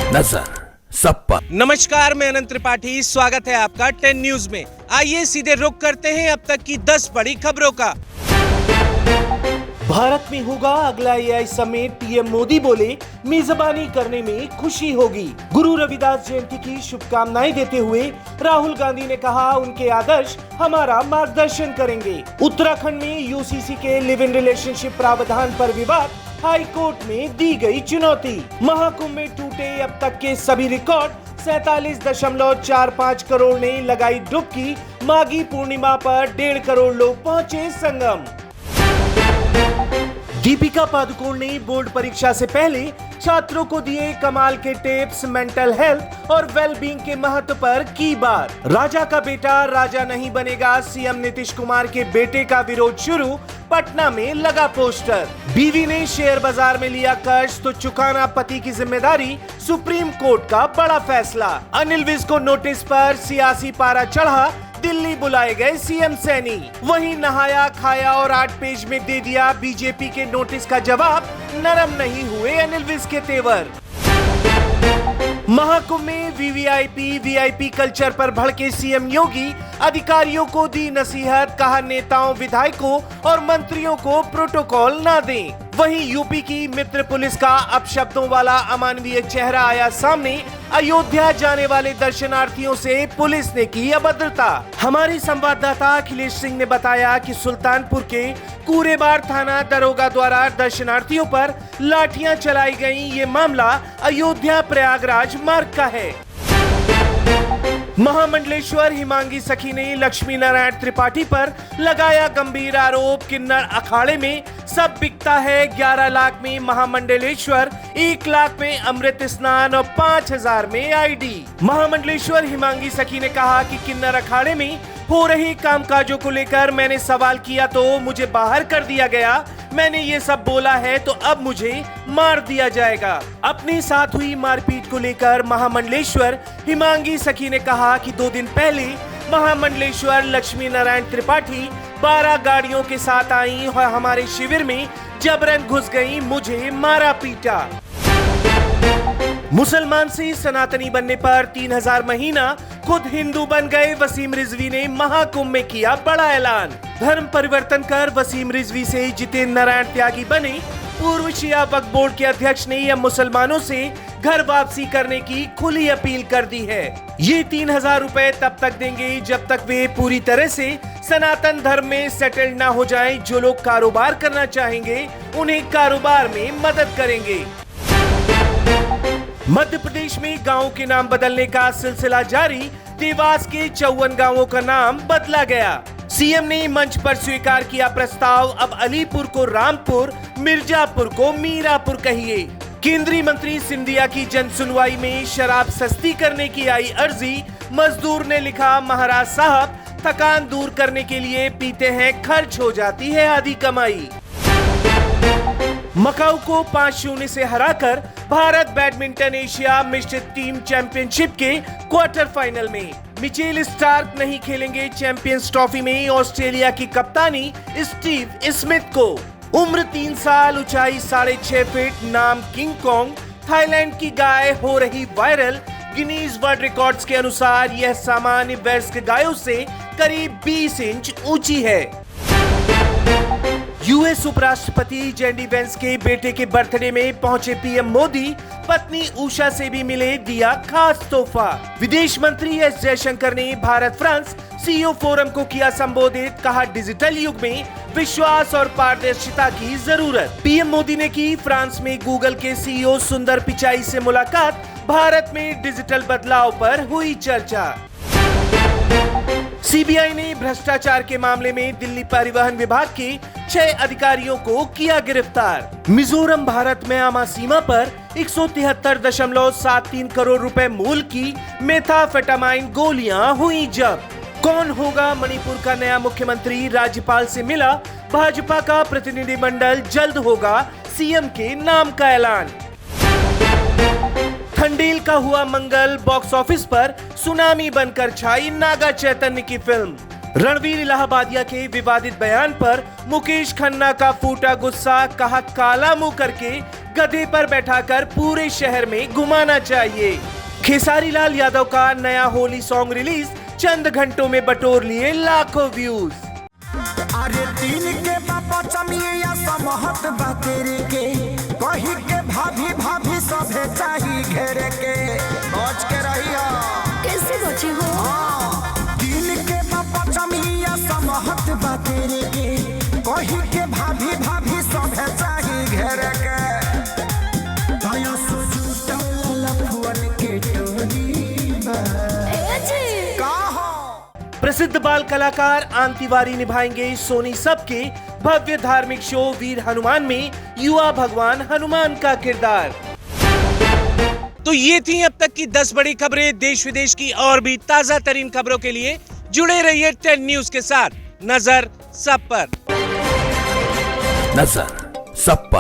नजर सब पर। नमस्कार, मैं अनंत त्रिपाठी, स्वागत है आपका 10 न्यूज में। आइए सीधे रुख करते हैं अब तक की 10 बड़ी खबरों का। भारत में होगा अगला एआई समिट, पीएम मोदी बोले मेजबानी करने में खुशी होगी। गुरु रविदास जयंती की शुभकामनाएं देते हुए राहुल गांधी ने कहा उनके आदर्श हमारा मार्गदर्शन करेंगे। उत्तराखंड में यूसीसी के लिव इन रिलेशनशिप प्रावधान पर विवाद, हाई कोर्ट में दी गई चुनौती। महाकुंभ में टूटे अब तक के सभी रिकॉर्ड, 47.45 करोड़ ने लगाई डुबकी। माघी पूर्णिमा पर 1.5 करोड़ लोग पहुंचे संगम। दीपिका पादुकोण ने बोर्ड परीक्षा से पहले छात्रों को दिए कमाल के टिप्स, मेंटल हेल्थ और वेलबींग के महत्व पर की बात। राजा का बेटा राजा नहीं बनेगा, सीएम नीतीश कुमार के बेटे का विरोध शुरू, पटना में लगा पोस्टर। बीवी ने शेयर बाजार में लिया कर्ज तो चुकाना पति की जिम्मेदारी, सुप्रीम कोर्ट का बड़ा फैसला। अनिल विज को नोटिस पर सियासी पारा चढ़ा, दिल्ली बुलाए गए सीएम सैनी। वहीं नहाया खाया और 8 पेज में दे दिया बीजेपी के नोटिस का जवाब, नरम नहीं हुए अनिल विज के तेवर। महाकुंभ में वीवीआईपी कल्चर पर भड़के सीएम योगी, अधिकारियों को दी नसीहत, कहा नेताओं, विधायकों और मंत्रियों को प्रोटोकॉल न दें। वहीं यूपी की मित्र पुलिस का अपशब्दों वाला अमानवीय चेहरा आया सामने, अयोध्या जाने वाले दर्शनार्थियों से पुलिस ने की अभद्रता। हमारे संवाददाता अखिलेश सिंह ने बताया कि सुल्तानपुर के कूरेबार थाना दरोगा द्वारा दर्शनार्थियों पर लाठियां चलाई गईं। ये मामला अयोध्या प्रयागराज मार्ग का है। महामंडलेश्वर हिमांगी सखी ने लक्ष्मी नारायण त्रिपाठी पर लगाया गंभीर आरोप, किन्नर अखाड़े में सब बिकता है। 11 लाख में महामंडलेश्वर, 1 लाख में अमृत स्नान और 5,000 में आईडी। महामंडलेश्वर हिमांगी सखी ने कहा कि किन्नर अखाड़े में हो रही कामकाजों को लेकर मैंने सवाल किया तो मुझे बाहर कर दिया गया। मैंने ये सब बोला है तो अब मुझे मार दिया जाएगा। अपने साथ हुई मारपीट को लेकर महामंडलेश्वर हिमांगी सखी ने कहा कि 2 दिन पहले महामंडलेश्वर लक्ष्मी नारायण त्रिपाठी 12 गाड़ियों के साथ आई और हमारे शिविर में जबरन घुस गई, मुझे मारा पीटा। मुसलमान से सनातनी बनने पर 3000 महीना, खुद हिंदू बन गए वसीम रिजवी ने महाकुंभ में किया बड़ा ऐलान। धर्म परिवर्तन कर वसीम रिजवी से जितेंद्र नारायण त्यागी बने। पूर्व शिया वक्फ बोर्ड के अध्यक्ष ने अब मुसलमानों से घर वापसी करने की खुली अपील कर दी है। ये 3000 रुपए तब तक देंगे जब तक वे पूरी तरह से सनातन धर्म में सेटल ना हो जाएं। जो लोग कारोबार करना चाहेंगे उन्हें कारोबार में मदद करेंगे। मध्य प्रदेश में गांवों के नाम बदलने का सिलसिला जारी, देवास के 54 गांवों का नाम बदला गया। सीएम ने मंच पर स्वीकार किया प्रस्ताव, अब अलीपुर को रामपुर, मिर्जापुर को मीरापुर कहिए। केंद्रीय मंत्री सिंधिया की जन सुनवाई में शराब सस्ती करने की आई अर्जी, मजदूर ने लिखा महाराज साहब थकान दूर करने के लिए पीते हैं, खर्च हो जाती है आधी कमाई। मकाऊ को 5-0 से हराकर भारत बैडमिंटन एशिया मिश्रित टीम चैंपियनशिप के क्वार्टर फाइनल में। मिचेल स्टार्क नहीं खेलेंगे चैंपियंस ट्रॉफी में ऑस्ट्रेलिया की कप्तानी स्टीव स्मिथ को। उम्र 3 साल, ऊंचाई 6.5 फीट, नाम किंग कॉन्ग, थाईलैंड की गाय हो रही वायरल। गिनीज वर्ल्ड रिकॉर्ड्स के अनुसार यह सामान्य वयस्क गायों से करीब 20 इंच ऊंची है। यूएस उपराष्ट्रपति जेडी वेंस के बेटे के बर्थडे में पहुंचे पीएम मोदी, पत्नी उषा से भी मिले, दिया खास तोहफा। विदेश मंत्री एस जयशंकर ने भारत फ्रांस सीईओ फोरम को किया संबोधित, कहा डिजिटल युग में विश्वास और पारदर्शिता की जरूरत। पीएम मोदी ने की फ्रांस में गूगल के सीईओ सुंदर पिचाई से मुलाकात, भारत में डिजिटल बदलाव पर हुई चर्चा। सीबीआई ने भ्रष्टाचार के मामले में दिल्ली परिवहन विभाग के 6 अधिकारियों को किया गिरफ्तार। मिजोरम भारत में आमा सीमा पर 173.73 करोड़ रुपए मूल्य की मेथाफेटामाइन गोलियां हुई जब्त। कौन होगा मणिपुर का नया मुख्यमंत्री, राज्यपाल से मिला भाजपा का प्रतिनिधिमंडल, जल्द होगा सीएम के नाम का ऐलान। खंडेल का हुआ मंगल, बॉक्स ऑफिस पर सुनामी बनकर छाई नागा चैतन्य की फिल्म। रणवीर इलाहाबादिया के विवादित बयान पर मुकेश खन्ना का फूटा गुस्सा, कहा काला मुंह करके गधे पर बैठाकर पूरे शहर में घुमाना चाहिए। खेसारी लाल यादव का नया होली सॉन्ग रिलीज चंद घंटों में बटोर लिए लाखों व्यूज। अरे दिन के बापा चमिया समहत बातेरे के कही के भाभी भाभी सभे चाही घेरे के बच के रहिया कैसे बचे हो? दिन के बापा चमिया समहत बातेरे के कही के भाभी भाभी सभे चाही घेरे के दया सुजुटा लफुअन के टोली बा ए जी प्रसिद्ध बाल कलाकार आन तिवारी निभाएंगे सोनी सब के भव्य धार्मिक शो वीर हनुमान में युवा भगवान हनुमान का किरदार। तो ये थी अब तक की 10 बड़ी खबरें। देश विदेश की और भी ताजा तरीन खबरों के लिए जुड़े रहिए 10 न्यूज के साथ। नजर सब पर। नजर सब पर।